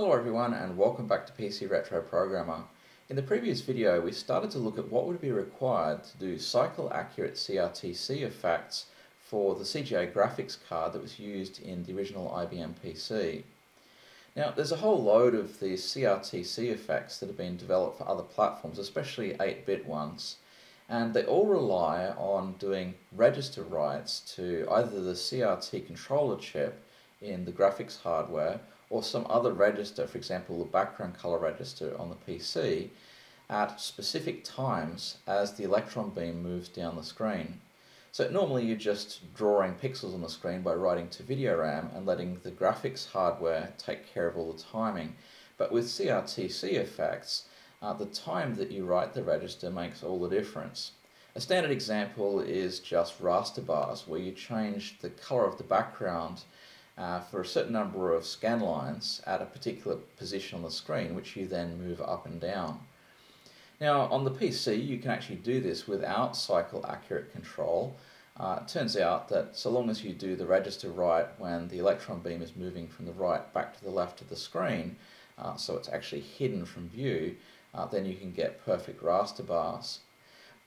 Hello everyone and welcome back to PC Retro Programmer. In the previous video we started to look at what would be required to do cycle accurate CRTC effects for the CGA graphics card that was used in the original IBM PC. Now there's a whole load of these CRTC effects that have been developed for other platforms, especially 8-bit ones, and they all rely on doing register writes to either the CRT controller chip in the graphics hardware or some other register, for example the background color register on the PC, at specific times as the electron beam moves down the screen. So normally you're just drawing pixels on the screen by writing to video RAM and letting the graphics hardware take care of all the timing. But with CRTC effects, the time that you write the register makes all the difference. A standard example is just raster bars, where you change the color of the background for a certain number of scan lines at a particular position on the screen, which you then move up and down. Now on the PC you can actually do this without cycle accurate control. It turns out that so long as you do the register right when the electron beam is moving from the right back to the left of the screen, so it's actually hidden from view, then you can get perfect raster bars.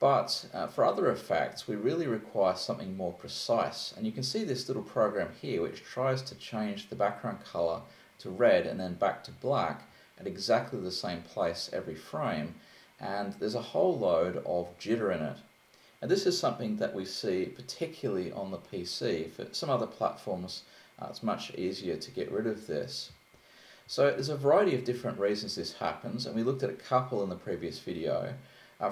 But for other effects we really require something more precise, and you can see this little program here which tries to change the background color to red and then back to black at exactly the same place every frame, and there's a whole load of jitter in it. And this is something that we see particularly on the PC. For some other platforms it's much easier to get rid of this. So there's a variety of different reasons this happens, and we looked at a couple in the previous video.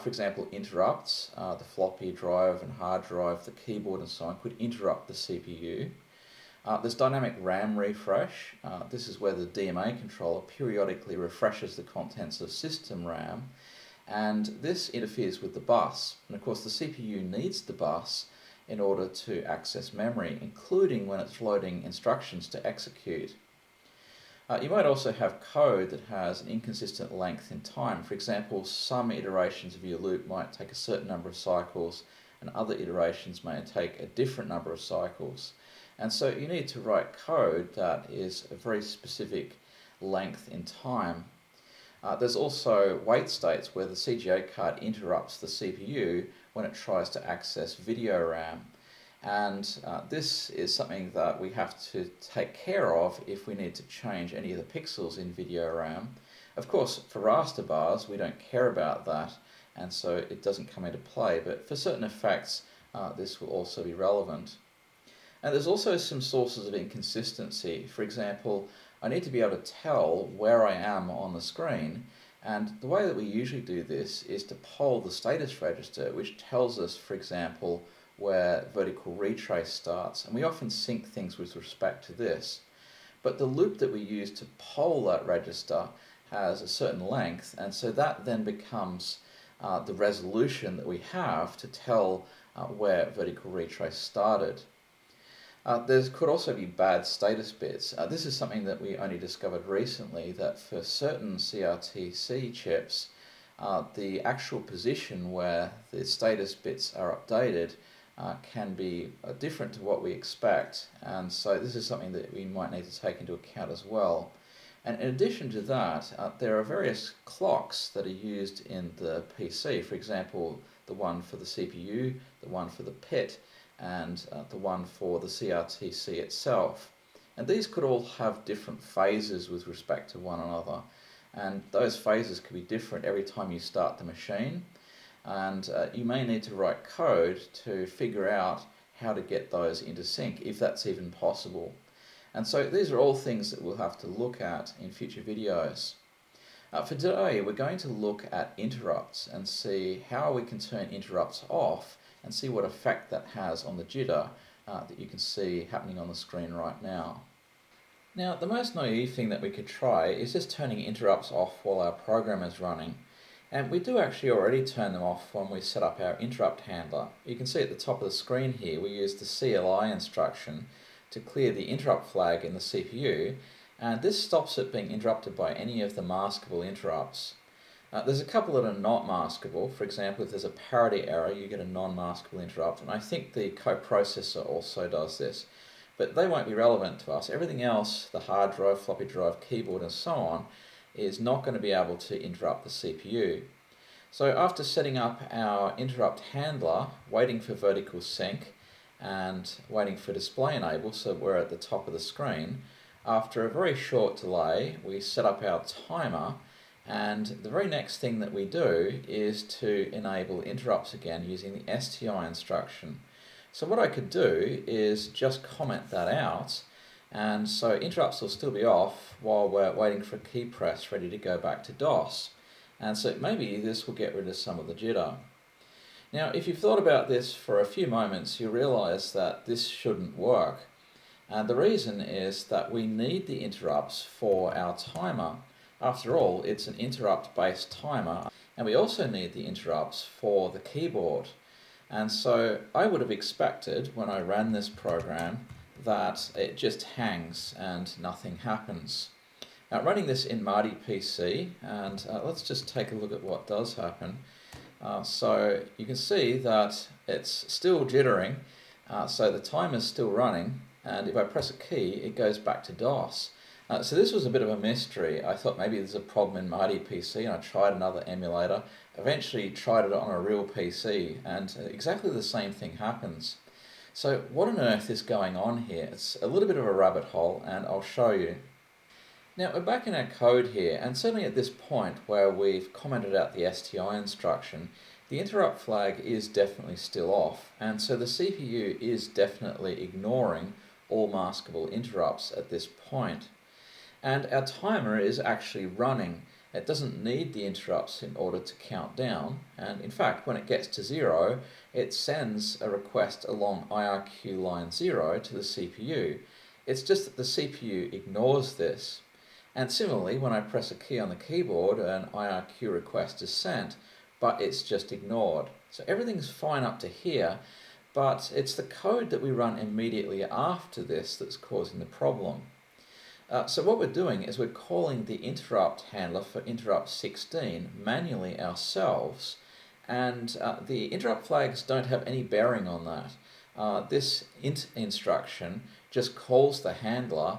For example, interrupts, the floppy drive and hard drive, the keyboard and so on could interrupt the CPU. There's dynamic RAM refresh. This is where the DMA controller periodically refreshes the contents of system RAM, and this interferes with the bus. And of course the CPU needs the bus in order to access memory, including when it's loading instructions to execute. You might also have code that has an inconsistent length in time. For example, some iterations of your loop might take a certain number of cycles and other iterations may take a different number of cycles. And so you need to write code that is a very specific length in time. There's also wait states where the CGA card interrupts the CPU when it tries to access video RAM. And this is something that we have to take care of if we need to change any of the pixels in video RAM. Of course, for raster bars we don't care about that, and so it doesn't come into play, but for certain effects this will also be relevant. And there's also some sources of inconsistency. For example, I need to be able to tell where I am on the screen, and the way that we usually do this is to poll the status register, which tells us, for example, where vertical retrace starts, and we often sync things with respect to this. But the loop that we use to poll that register has a certain length, and so that then becomes the resolution that we have to tell where vertical retrace started. There could also be bad status bits. This is something that we only discovered recently, that for certain CRTC chips the actual position where the status bits are updated can be different to what we expect, and so this is something that we might need to take into account as well. And in addition to that, there are various clocks that are used in the PC. For example, the one for the CPU, the one for the PIT, and the one for the CRTC itself. And these could all have different phases with respect to one another, and those phases could be different every time you start the machine. And you may need to write code to figure out how to get those into sync, if that's even possible. And so these are all things that we'll have to look at in future videos. For today we're going to look at interrupts and see how we can turn interrupts off and see what effect that has on the jitter that you can see happening on the screen right now. Now the most naive thing that we could try is just turning interrupts off while our program is running. And we do actually already turn them off when we set up our interrupt handler. You can see at the top of the screen here we use the CLI instruction to clear the interrupt flag in the CPU, and this stops it being interrupted by any of the maskable interrupts. There's a couple that are not maskable. For example, if there's a parity error you get a non-maskable interrupt, and I think the coprocessor also does this. but they won't be relevant to us. Everything else, the hard drive, floppy drive, keyboard and so on, is not going to be able to interrupt the CPU. So after setting up our interrupt handler, waiting for vertical sync and waiting for display enable, so we're at the top of the screen, after a very short delay we set up our timer, and the very next thing that we do is to enable interrupts again using the STI instruction. So what I could do is just comment that out, and so interrupts will still be off while we're waiting for a key press ready to go back to DOS. And so maybe this will get rid of some of the jitter. Now, if you've thought about this for a few moments, you realize that this shouldn't work. And the reason is that we need the interrupts for our timer. After all, it's an interrupt-based timer, and we also need the interrupts for the keyboard. And so I would have expected when I ran this program that it just hangs and nothing happens. Now, running this in IBM PC, and let's just take a look at what does happen. So you can see that it's still jittering, so the timer's still running, and if I press a key it goes back to DOS. So this was a bit of a mystery. I thought maybe there's a problem in IBM PC, and I tried another emulator, eventually tried it on a real PC, and exactly the same thing happens. So what on earth is going on here? It's a little bit of a rabbit hole, and I'll show you. Now we're back in our code here, and certainly at this point where we've commented out the STI instruction, the interrupt flag is definitely still off, and so the CPU is definitely ignoring all maskable interrupts at this point. And our timer is actually running. It doesn't need the interrupts in order to count down, and in fact when it gets to 0 it sends a request along IRQ line 0 to the CPU. It's just that the CPU ignores this. And similarly, when I press a key on the keyboard, an IRQ request is sent, but it's just ignored. So everything's fine up to here, but it's the code that we run immediately after this that's causing the problem. So what we're doing is we're calling the interrupt handler for interrupt 16 manually ourselves, and the interrupt flags don't have any bearing on that. This int instruction just calls the handler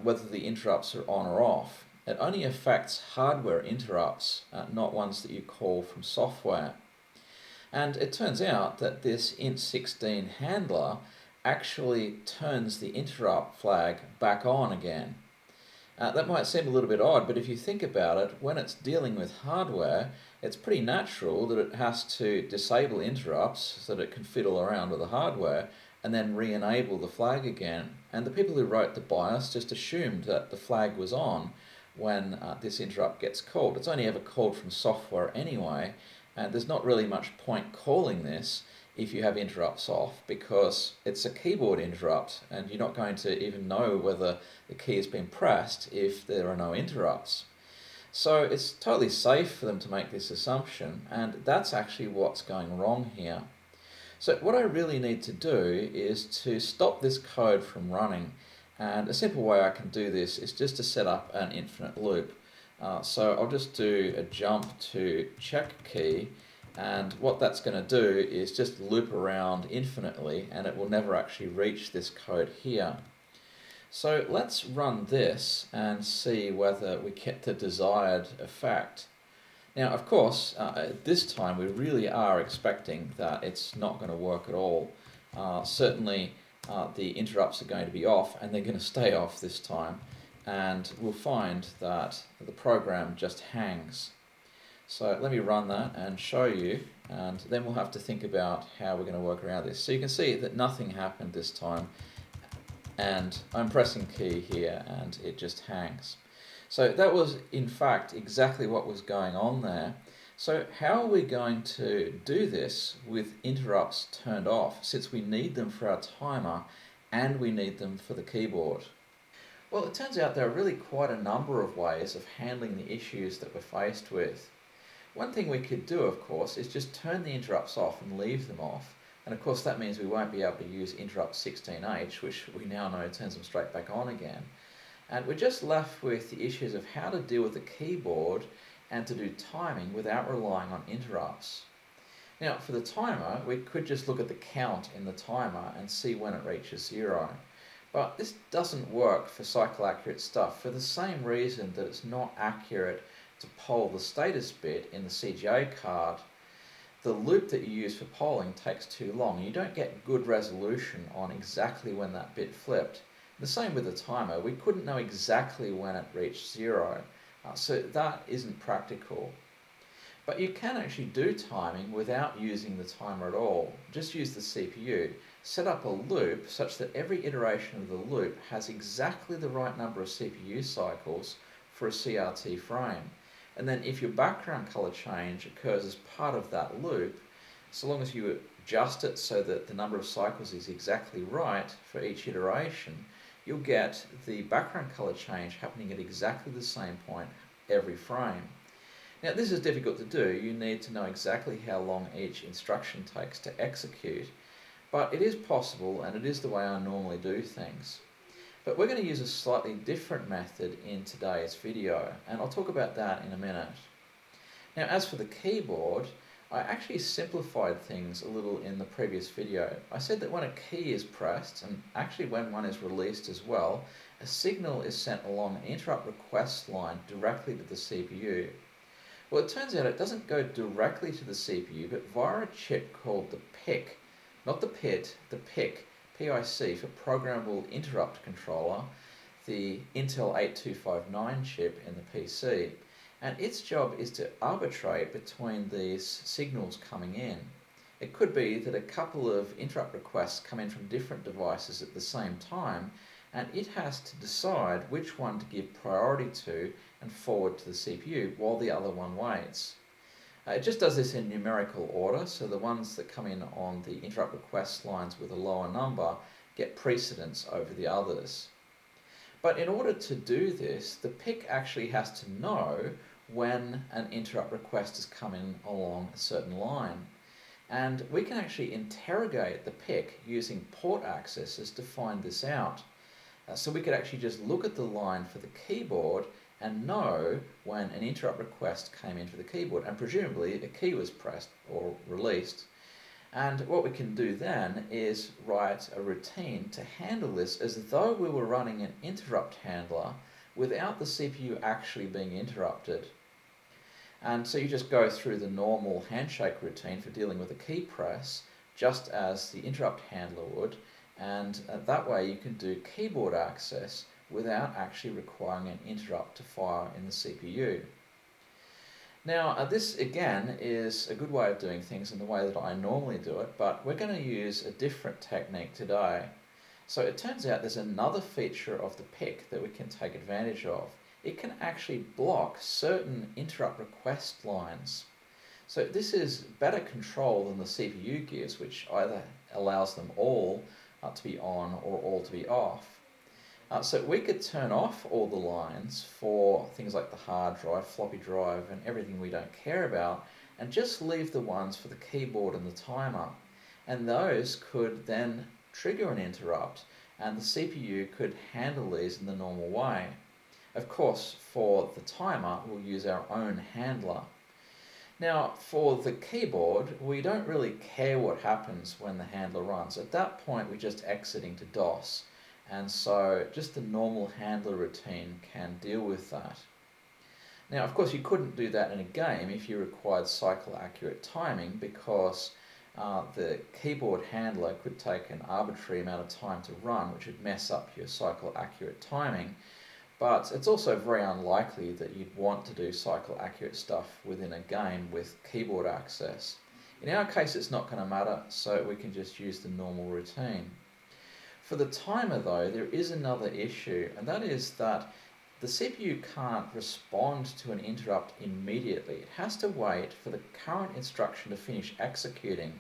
whether the interrupts are on or off. It only affects hardware interrupts, not ones that you call from software. And it turns out that this int16 handler actually turns the interrupt flag back on again. That might seem a little bit odd, but if you think about it, when it's dealing with hardware, it's pretty natural that it has to disable interrupts so that it can fiddle around with the hardware and then re-enable the flag again. And the people who wrote the BIOS just assumed that the flag was on when this interrupt gets called. It's only ever called from software anyway, and there's not really much point calling this if you have interrupts off, because it's a keyboard interrupt and you're not going to even know whether the key has been pressed if there are no interrupts. So it's totally safe for them to make this assumption, and that's actually what's going wrong here. So what I really need to do is to stop this code from running, and a simple way I can do this is just to set up an infinite loop. So I'll just do a jump to check key, and what that's going to do is just loop around infinitely, and it will never actually reach this code here. So let's run this and see whether we get the desired effect. Now, of course, this time we really are expecting that it's not going to work at all. Certainly the interrupts are going to be off, and they're going to stay off this time, and we'll find that the program just hangs. So let me run that and show you, and then we'll have to think about how we're going to work around this. So you can see that nothing happened this time, and I'm pressing key here and it just hangs. So that was in fact exactly what was going on there. So how are we going to do this with interrupts turned off, since we need them for our timer and we need them for the keyboard? Well, it turns out there are really quite a number of ways of handling the issues that we're faced with. One thing we could do, of course, is just turn the interrupts off and leave them off. And of course that means we won't be able to use interrupt 16H, which we now know turns them straight back on again. And we're just left with the issues of how to deal with the keyboard and to do timing without relying on interrupts. Now, for the timer, we could just look at the count in the timer and see when it reaches 0. But this doesn't work for cycle accurate stuff for the same reason that it's not accurate to poll the status bit in the CGA card. The loop that you use for polling takes too long. You don't get good resolution on exactly when that bit flipped. The same with the timer. We couldn't know exactly when it reached 0, so that isn't practical. But you can actually do timing without using the timer at all. Just use the CPU. Set up a loop such that every iteration of the loop has exactly the right number of CPU cycles for a CRT frame. And then if your background color change occurs as part of that loop, so long as you adjust it so that the number of cycles is exactly right for each iteration, you'll get the background color change happening at exactly the same point every frame. Now this is difficult to do. You need to know exactly how long each instruction takes to execute, but it is possible and it is the way I normally do things. But we're going to use a slightly different method in today's video, and I'll talk about that in a minute. Now as for the keyboard, I actually simplified things a little in the previous video. I said that when a key is pressed, and actually when one is released as well, a signal is sent along an interrupt request line directly to the CPU. Well, it turns out it doesn't go directly to the CPU, but via a chip called the PIC. Not the PIT, the PIC, PIC for Programmable Interrupt Controller, the Intel 8259 chip in the PC. And its job is to arbitrate between these signals coming in. It could be that a couple of interrupt requests come in from different devices at the same time, and it has to decide which one to give priority to and forward to the CPU while the other one waits. It just does this in numerical order, so the ones that come in on the interrupt request lines with a lower number get precedence over the others. But in order to do this, the PIC actually has to know when an interrupt request is coming along a certain line. And we can actually interrogate the PIC using port accesses to find this out. So we could actually just look at the line for the keyboard and know when an interrupt request came in for the keyboard, and presumably a key was pressed or released. And what we can do then is write a routine to handle this as though we were running an interrupt handler without the CPU actually being interrupted. And so you just go through the normal handshake routine for dealing with a key press, just as the interrupt handler would, and that way you can do keyboard access without actually requiring an interrupt to fire in the CPU. Now this again is a good way of doing things in the way that I normally do it, but we're going to use a different technique today. So it turns out there's another feature of the PIC that we can take advantage of. It can actually block certain interrupt request lines. So this is better control than the CPU gives, which either allows them all to be on or all to be off. So we could turn off all the lines for things like the hard drive, floppy drive, and everything we don't care about, and just leave the ones for the keyboard and the timer. And those could then trigger an interrupt, and the CPU could handle these in the normal way. Of course, for the timer, we'll use our own handler. Now, for the keyboard, we don't really care what happens when the handler runs. At that point, we're just exiting to DOS. And so just the normal handler routine can deal with that. Now, of course, you couldn't do that in a game if you required cycle accurate timing, because the keyboard handler could take an arbitrary amount of time to run, which would mess up your cycle accurate timing. But it's also very unlikely that you'd want to do cycle accurate stuff within a game with keyboard access. In our case, it's not going to matter, so we can just use the normal routine. For the timer though, there is another issue, and that is that the CPU can't respond to an interrupt immediately. It has to wait for the current instruction to finish executing,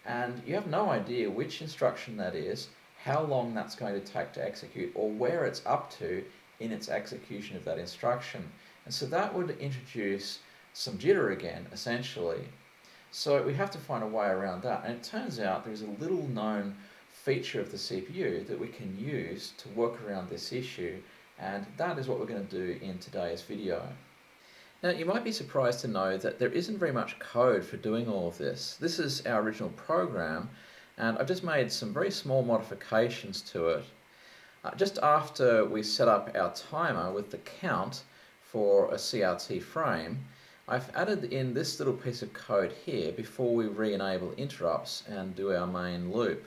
and you have no idea which instruction that is, how long that's going to take to execute, or where it's up to in its execution of that instruction. And so that would introduce some jitter again, essentially. So we have to find a way around that, and it turns out there's a little known feature of the CPU that we can use to work around this issue, and that is what we're going to do in today's video. Now, you might be surprised to know that there isn't very much code for doing all of this. This is our original program, and I've just made some very small modifications to it. Just after we set up our timer with the count for a CRT frame, I've added in this little piece of code here before we re-enable interrupts and do our main loop.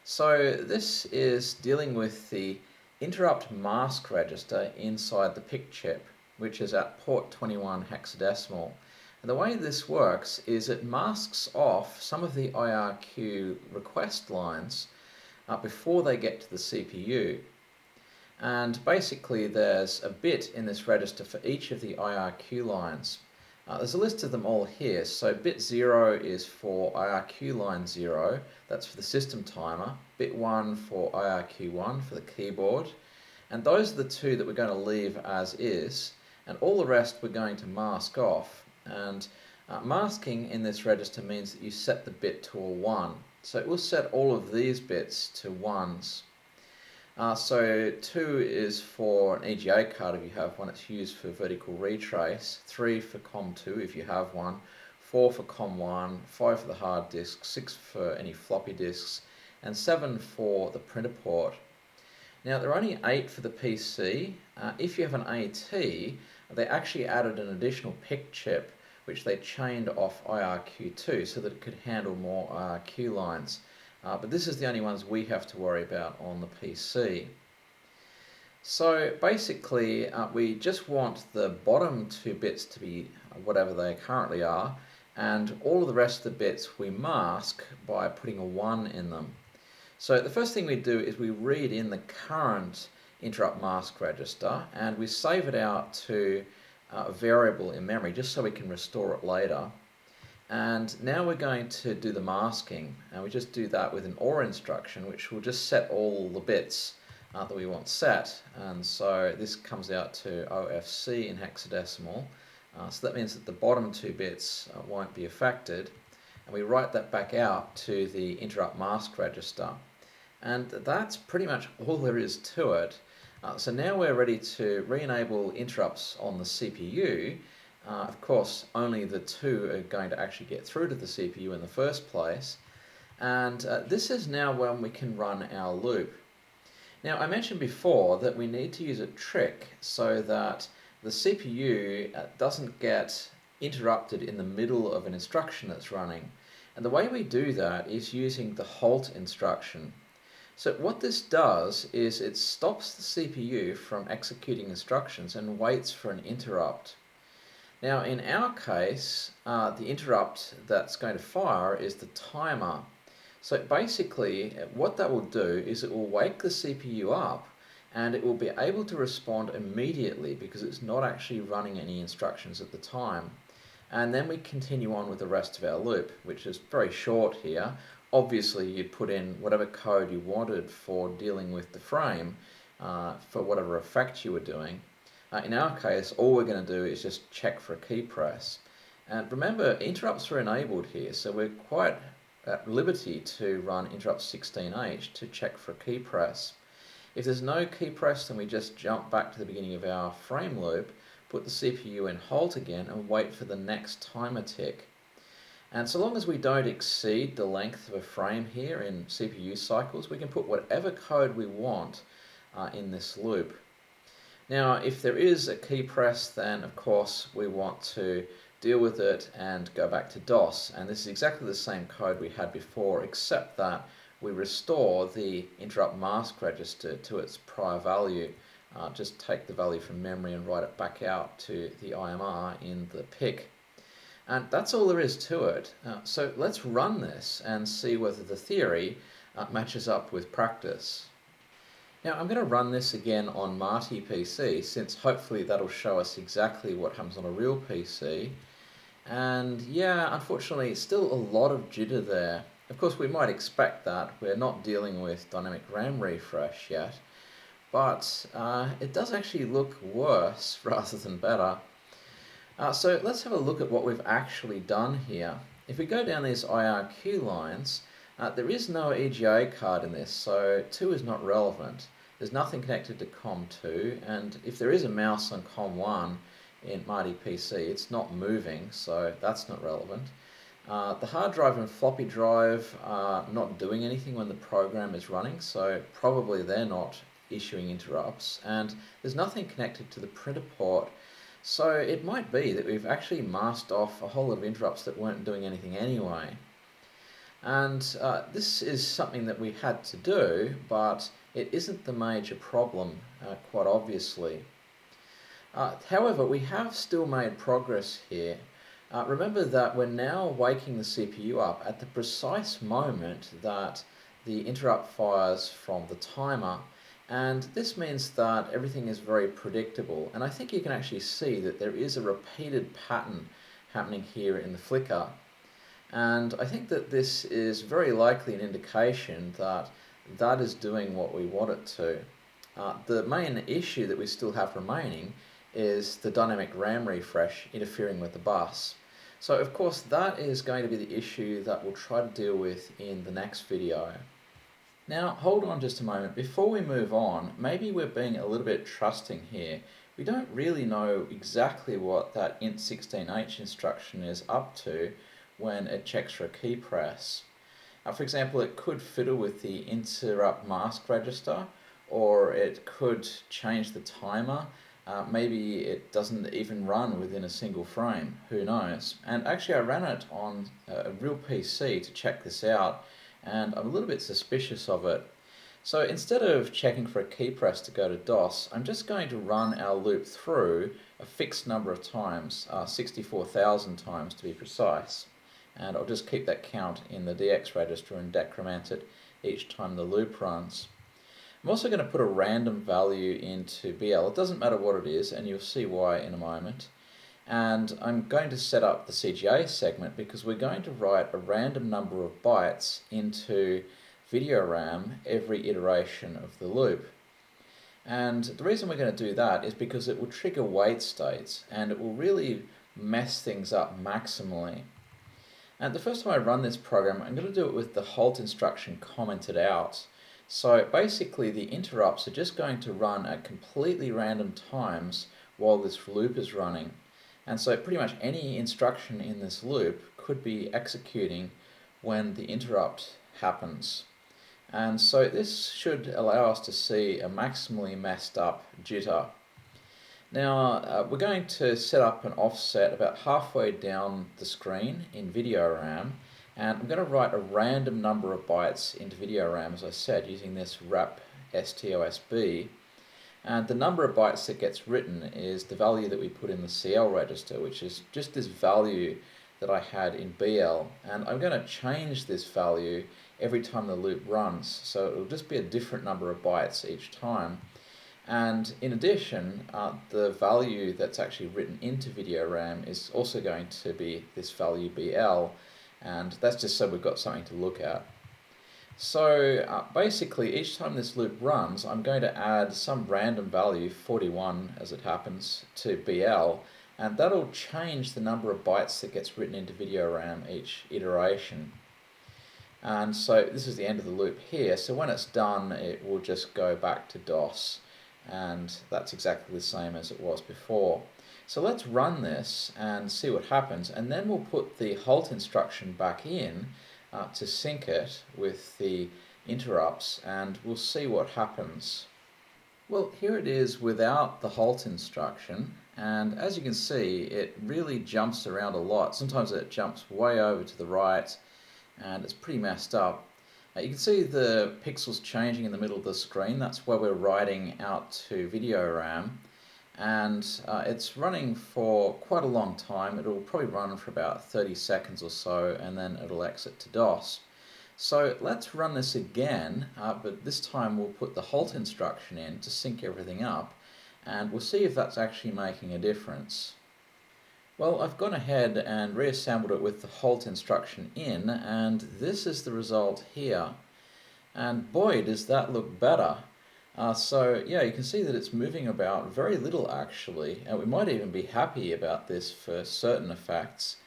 So this is dealing with the interrupt mask register inside the PIC chip, which is at port 21 hexadecimal. And the way this works is it masks off some of the IRQ request lines before they get to the CPU. And basically there's a bit in this register for each of the IRQ lines. There's a list of them all here. So bit 0 is for IRQ line 0, that's for the system timer. Bit 1 for IRQ 1 for the keyboard. And those are the two that we're going to leave as is. And all the rest we're going to mask off. And masking in this register means that you set the bit to a 1. So it will set all of these bits to 1s. So 2 is for an EGA card if you have one, it's used for vertical retrace, 3 for COM2 if you have one, 4 for COM1, 5 for the hard disk, 6 for any floppy disks, and 7 for the printer port. Now there are only 8 for the PC. If you have an AT, they actually added an additional PIC chip which they chained off IRQ2 so that it could handle more IRQ lines. But this is the only ones we have to worry about on the PC. So basically we just want the bottom 2 bits to be whatever they currently are, and all of the rest of the bits we mask by putting a 1 in them. So the first thing we do is we read in the current interrupt mask register and we save it out to a variable in memory just so we can restore it later. And now we're going to do the masking, and we just do that with an OR instruction which will just set all the bits that we want set. And so this comes out to OFC in hexadecimal, so that means that the bottom 2 bits won't be affected, and we write that back out to the interrupt mask register. And that's pretty much all there is to it. So now we're ready to re-enable interrupts on the CPU. Of course, only the 2 are going to actually get through to the CPU in the first place. And this is now when we can run our loop. Now, I mentioned before that we need to use a trick so that the CPU doesn't get interrupted in the middle of an instruction that's running. And the way we do that is using the halt instruction. So what this does is it stops the CPU from executing instructions and waits for an interrupt. Now in our case, the interrupt that's going to fire is the timer. So basically what that will do is it will wake the CPU up and it will be able to respond immediately because it's not actually running any instructions at the time. And then we continue on with the rest of our loop, which is very short here. Obviously you'd put in whatever code you wanted for dealing with the frame for whatever effect you were doing. In our case, all we're going to do is just check for a key press. And remember, interrupts are enabled here, so we're quite at liberty to run interrupt 16H to check for a key press. If there's no key press, then we just jump back to the beginning of our frame loop, put the CPU in halt again, and wait for the next timer tick. And so long as we don't exceed the length of a frame here in CPU cycles, we can put whatever code we want in this loop. Now, if there is a key press, then of course we want to deal with it and go back to DOS. And this is exactly the same code we had before, except that we restore the interrupt mask register to its prior value. Just take the value from memory and write it back out to the IMR in the PIC. And that's all there is to it. So let's run this and see whether the theory matches up with practice. Now I'm going to run this again on Marty PC, since hopefully that'll show us exactly what happens on a real PC. And yeah, unfortunately still a lot of jitter there. Of course we might expect that, we're not dealing with dynamic RAM refresh yet, but it does actually look worse rather than better. So let's have a look at what we've actually done here. If we go down these IRQ lines, there is no EGA card in this, so 2 is not relevant. There's nothing connected to COM2, and if there is a mouse on COM1 in Marty PC, it's not moving, so that's not relevant. The hard drive and floppy drive are not doing anything when the program is running, so probably they're not issuing interrupts, and there's nothing connected to the printer port. So it might be that we've actually masked off a whole lot of interrupts that weren't doing anything anyway. And this is something that we had to do, but it isn't the major problem, quite obviously. However, we have still made progress here. Remember that we're now waking the CPU up at the precise moment that the interrupt fires from the timer, and this means that everything is very predictable. And I think you can actually see that there is a repeated pattern happening here in the flicker. And I think that this is very likely an indication that that is doing what we want it to. The main issue that we still have remaining is the dynamic RAM refresh interfering with the bus. So of course that is going to be the issue that we'll try to deal with in the next video. Now hold on just a moment. Before we move on, maybe we're being a little bit trusting here. We don't really know exactly what that int16h instruction is up to when it checks for a key press. For example, it could fiddle with the interrupt mask register, or it could change the timer. Maybe it doesn't even run within a single frame, who knows. And actually I ran it on a real PC to check this out, and I'm a little bit suspicious of it. So instead of checking for a key press to go to DOS, I'm just going to run our loop through a fixed number of times, 64,000 times to be precise. And I'll just keep that count in the DX register and decrement it each time the loop runs. I'm also going to put a random value into BL. It doesn't matter what it is, and you'll see why in a moment. And I'm going to set up the CGA segment because we're going to write a random number of bytes into video RAM every iteration of the loop. And the reason we're going to do that is because it will trigger wait states, and it will really mess things up maximally. And the first time I run this program, I'm going to do it with the halt instruction commented out. So basically the interrupts are just going to run at completely random times while this loop is running. And so pretty much any instruction in this loop could be executing when the interrupt happens. And so this should allow us to see a maximally messed up jitter. Now we're going to set up an offset about halfway down the screen in video RAM, and I'm going to write a random number of bytes into video RAM, as I said, using this wrap stosb. And the number of bytes that gets written is the value that we put in the CL register, which is just this value that I had in BL. And I'm going to change this value every time the loop runs, so it'll just be a different number of bytes each time. And in addition, the value that's actually written into video RAM is also going to be this value BL, and that's just so we've got something to look at. So basically each time this loop runs, I'm going to add some random value, 41 as it happens, to BL, and that'll change the number of bytes that gets written into video RAM each iteration. And so this is the end of the loop here, so when it's done it will just go back to DOS, and that's exactly the same as it was before. So let's run this and see what happens, and then we'll put the halt instruction back in to sync it with the interrupts, and we'll see what happens. Well, here it is without the halt instruction, and as you can see it really jumps around a lot. Sometimes it jumps way over to the right and it's pretty messed up. You can see the pixels changing in the middle of the screen. That's where we're writing out to video RAM, and it's running for quite a long time. It'll probably run for about 30 seconds or so, and then it'll exit to DOS. So let's run this again, but this time we'll put the halt instruction in to sync everything up, and we'll see if that's actually making a difference. Well, I've gone ahead and reassembled it with the halt instruction in, and this is the result here. And boy, does that look better. So yeah, you can see that it's moving about very little actually, and we might even be happy about this for certain effects.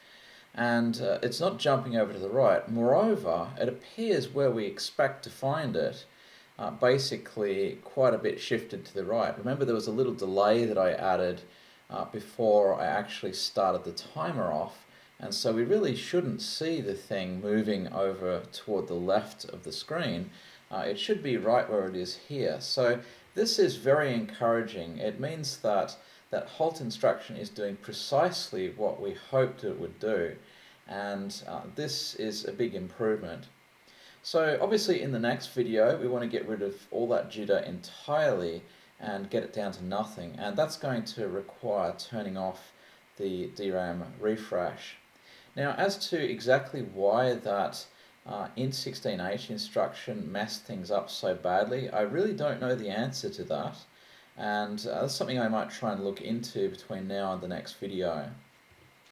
And it's not jumping over to the right. Moreover, it appears where we expect to find it, basically quite a bit shifted to the right. Remember, there was a little delay that I added before I actually started the timer off, and so we really shouldn't see the thing moving over toward the left of the screen. It should be right where it is here. So This is very encouraging. It means that that halt instruction is doing precisely what we hoped it would do, and this is a big improvement. So obviously in the next video we want to get rid of all that jitter entirely and get it down to nothing, and that's going to require turning off the DRAM refresh. Now, as to exactly why that int16h instruction messed things up so badly, I really don't know the answer to that, and that's something I might try and look into between now and the next video.